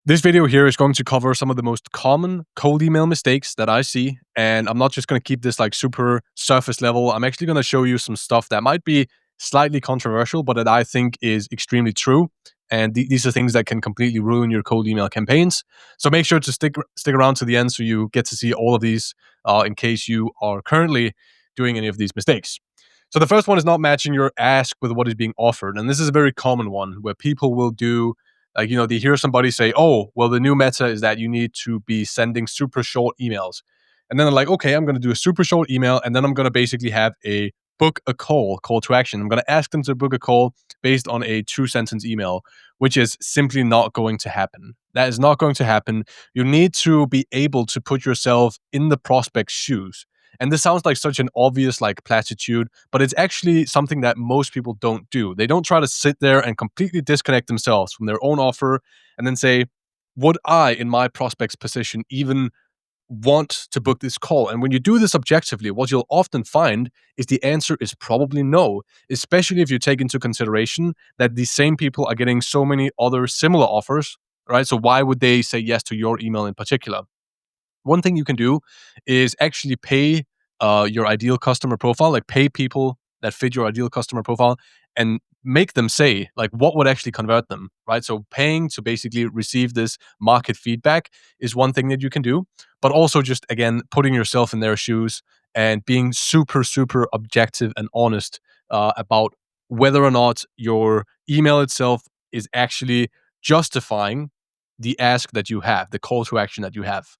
This video here is going to cover some of the most common cold email mistakes that I see, and I'm not just going to keep this like super surface level. I'm actually going to show you some stuff that might be slightly controversial, but that I think is extremely true. And these are things that can completely ruin your cold email campaigns. So make sure to stick around to the end so you get to see all of these in case you are currently doing any of these mistakes. So the first one is not matching your ask with what is being offered, and this is a very common one where people will do they hear somebody say, oh, well, the new meta is that you need to be sending super short emails. And then they're like, okay, I'm going to do a super short email. And then I'm going to basically have a book a call to action. I'm going to ask them to book a call based on a 2 sentence email, which is simply not going to happen. That is not going to happen. You need to be able to put yourself in the prospect's shoes. And this sounds like such an obvious like platitude, but it's actually something that most people don't do. They don't try to sit there and completely disconnect themselves from their own offer and then say, would I, in my prospect's position, even want to book this call? And when you do this objectively, what you'll often find is the answer is probably no, especially if you take into consideration that these same people are getting so many other similar offers, right? So why would they say yes to your email in particular? One thing you can do is actually pay your ideal customer profile, like pay people that fit your ideal customer profile and make them say like what would actually convert them, right? So paying to basically receive this market feedback is one thing that you can do, but also just again putting yourself in their shoes and being super objective and honest about whether or not your email itself is actually justifying the ask that you have, the call to action that you have.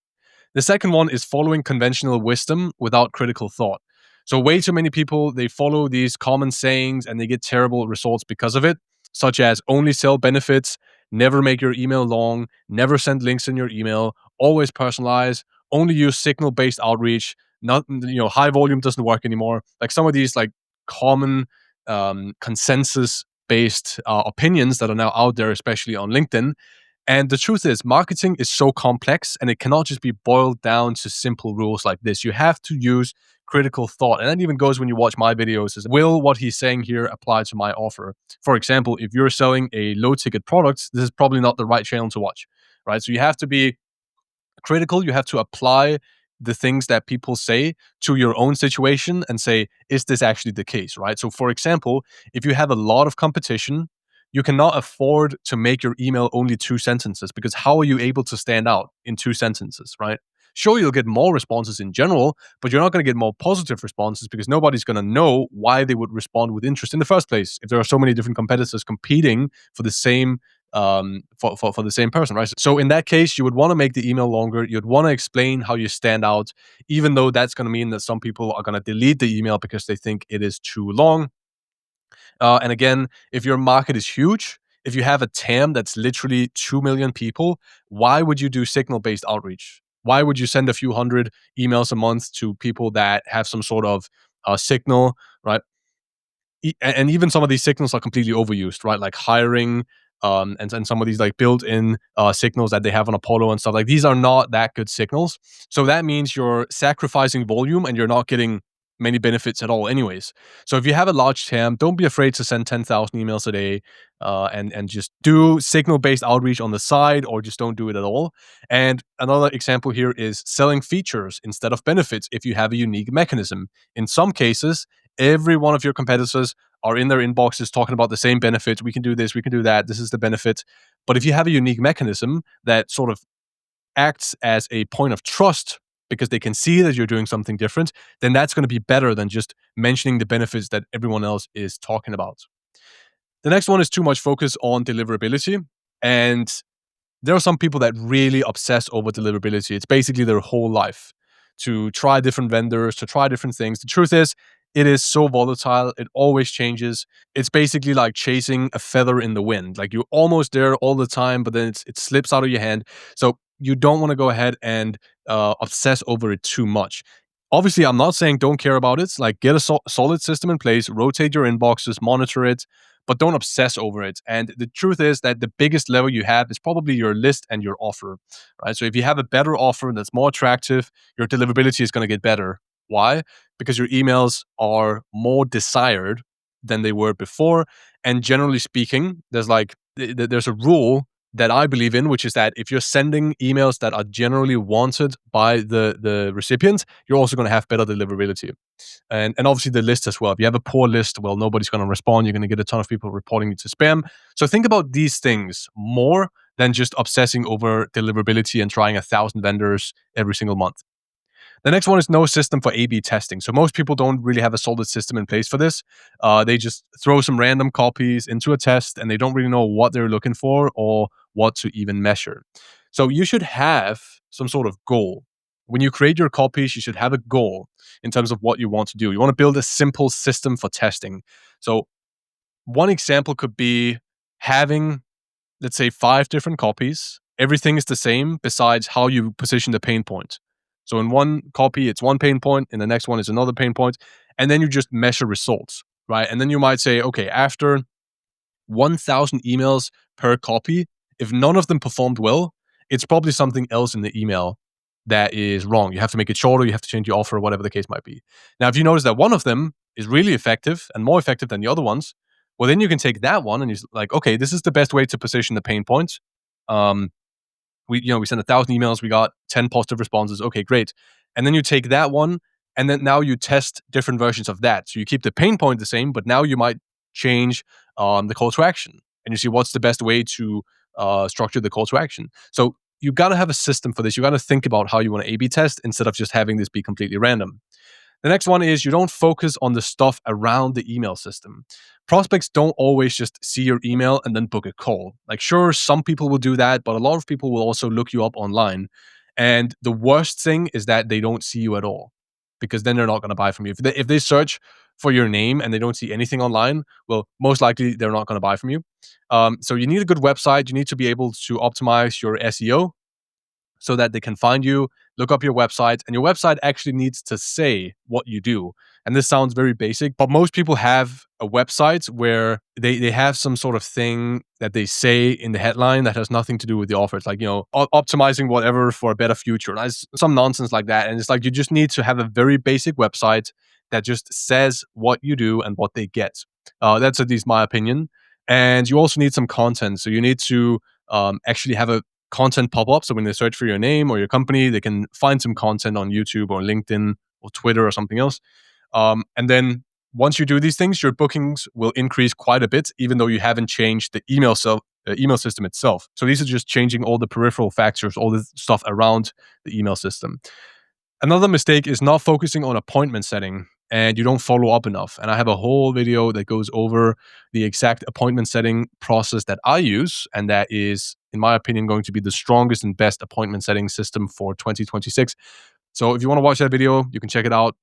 The second one is following conventional wisdom without critical thought. So, way too many people, they follow these common sayings and they get terrible results because of it, such as only sell benefits, never make your email long, never send links in your email, always personalize, only use signal based outreach, not, high volume doesn't work anymore. Like some of these, like common consensus based opinions that are now out there, especially on LinkedIn. And the truth is, marketing is so complex and it cannot just be boiled down to simple rules like this. You have to use critical thought. And that even goes when you watch my videos is, will what he's saying here apply to my offer? For example, if you're selling a low ticket product, this is probably not the right channel to watch, right? So you have to be critical. You have to apply the things that people say to your own situation and say, is this actually the case, right? So, for example, if you have a lot of competition, you cannot afford to make your email only 2 sentences because how are you able to stand out in 2 sentences, right? Sure, you'll get more responses in general, but you're not going to get more positive responses because nobody's going to know why they would respond with interest in the first place if there are so many different competitors competing for the same for the same person, right? So in that case, you would want to make the email longer. You'd want to explain how you stand out, even though that's going to mean that some people are going to delete the email because they think it is too long. And again, if your market is huge, if you have a TAM that's literally 2 million people, why would you do signal based outreach? Why would you send a few hundred emails a month to people that have some sort of signal, right? And even some of these signals are completely overused, right? Like hiring, and some of these like built-in signals that they have on Apollo and stuff. Like these are not that good signals. So that means you're sacrificing volume and you're not getting many benefits at all, anyways. So if you have a large TAM, don't be afraid to send 10,000 emails a day, and just do signal-based outreach on the side, or just don't do it at all. And another example here is selling features instead of benefits if you have a unique mechanism. In some cases, every one of your competitors are in their inboxes talking about the same benefits. We can do this, we can do that. This is the benefit. But if you have a unique mechanism that sort of acts as a point of trust because they can see that you're doing something different, then that's going to be better than just mentioning the benefits that everyone else is talking about. The next one is too much focus on deliverability. And there are some people that really obsess over deliverability. It's basically their whole life to try different vendors, to try different things. The truth is, it is so volatile. It always changes. It's basically like chasing a feather in the wind. Like you're almost there all the time, but then it slips out of your hand. So you don't want to go ahead and obsess over it too much. Obviously, I'm not saying don't care about it. Like get a solid system in place, rotate your inboxes, monitor it, but don't obsess over it. And the truth is that the biggest lever you have is probably your list and your offer, right? So if you have a better offer that's more attractive, your deliverability is going to get better. Why? Because your emails are more desired than they were before. And generally speaking, there's a rule that I believe in, which is that if you're sending emails that are generally wanted by the recipient, you're also going to have better deliverability. And obviously the list as well. If you have a poor list, well, nobody's going to respond. You're going to get a ton of people reporting you to spam. So think about these things more than just obsessing over deliverability and trying 1,000 vendors every single month. The next one is no system for A/B testing. So most people don't really have a solid system in place for this. They just throw some random copies into a test, and they don't really know what they're looking for or what to even measure. So you should have some sort of goal. When you create your copies, you should have a goal in terms of what you want to do. You want to build a simple system for testing. So one example could be having, let's say, 5 different copies. Everything is the same besides how you position the pain point. So in one copy, it's one pain point, in the next one is another pain point, and then you just measure results, right? And then you might say, okay, after 1,000 emails per copy, if none of them performed well, it's probably something else in the email that is wrong. You have to make it shorter, you have to change your offer, whatever the case might be. Now, if you notice that one of them is really effective and more effective than the other ones, well, then you can take that one and you're like, okay, this is the best way to position the pain points. Um, we sent 1,000 emails, we got 10 positive responses. Okay, great. And then you take that one, and then now you test different versions of that. So you keep the pain point the same, but now you might change the call to action, and you see what's the best way to structure the call to action. So you got to have a system for this. You got to think about how you want to A/B test instead of just having this be completely random. The next one is you don't focus on the stuff around the email system. Prospects don't always just see your email and then book a call. Like, sure, some people will do that, but a lot of people will also look you up online. And the worst thing is that they don't see you at all, because then they're not going to buy from you. If they search for your name and they don't see anything online, well, most likely they're not going to buy from you. So you need a good website. You need to be able to optimize your SEO so that they can find you, look up your website, and your website actually needs to say what you do. And this sounds very basic, but most people have a website where they have some sort of thing that they say in the headline that has nothing to do with the offer. It's like, optimizing whatever for a better future. And it's some nonsense like that. And it's like, you just need to have a very basic website that just says what you do and what they get. That's at least my opinion. And you also need some content. So you need to actually have a content pop up. So when they search for your name or your company, they can find some content on YouTube or LinkedIn or Twitter or something else. And then once you do these things, your bookings will increase quite a bit, even though you haven't changed the email system itself. So these are just changing all the peripheral factors, all the stuff around the email system. Another mistake is not focusing on appointment setting, and you don't follow up enough. And I have a whole video that goes over the exact appointment setting process that I use, and that is, in my opinion, going to be the strongest and best appointment setting system for 2026. So if you want to watch that video, you can check it out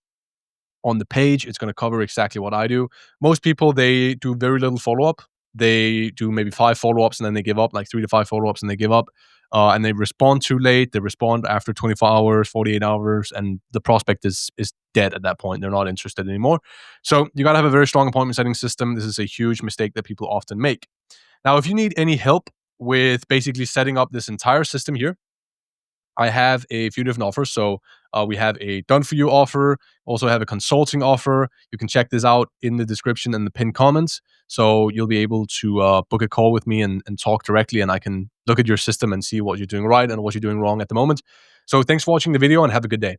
on the page. It's going to cover exactly what I do. Most people, they do very little follow-up. They do maybe 5 follow-ups and then they give up, like 3 to 5 follow-ups and they give up. And they respond too late. They respond after 24 hours, 48 hours, and the prospect is dead at that point. They're not interested anymore. So you got to have a very strong appointment setting system. This is a huge mistake that people often make. Now, if you need any help with basically setting up this entire system here, I have a few different offers. So we have a done for you offer, also have a consulting offer. You can check this out in the description and the pinned comments. So you'll be able to book a call with me and talk directly, and I can look at your system and see what you're doing right and what you're doing wrong at the moment. So thanks for watching the video and have a good day.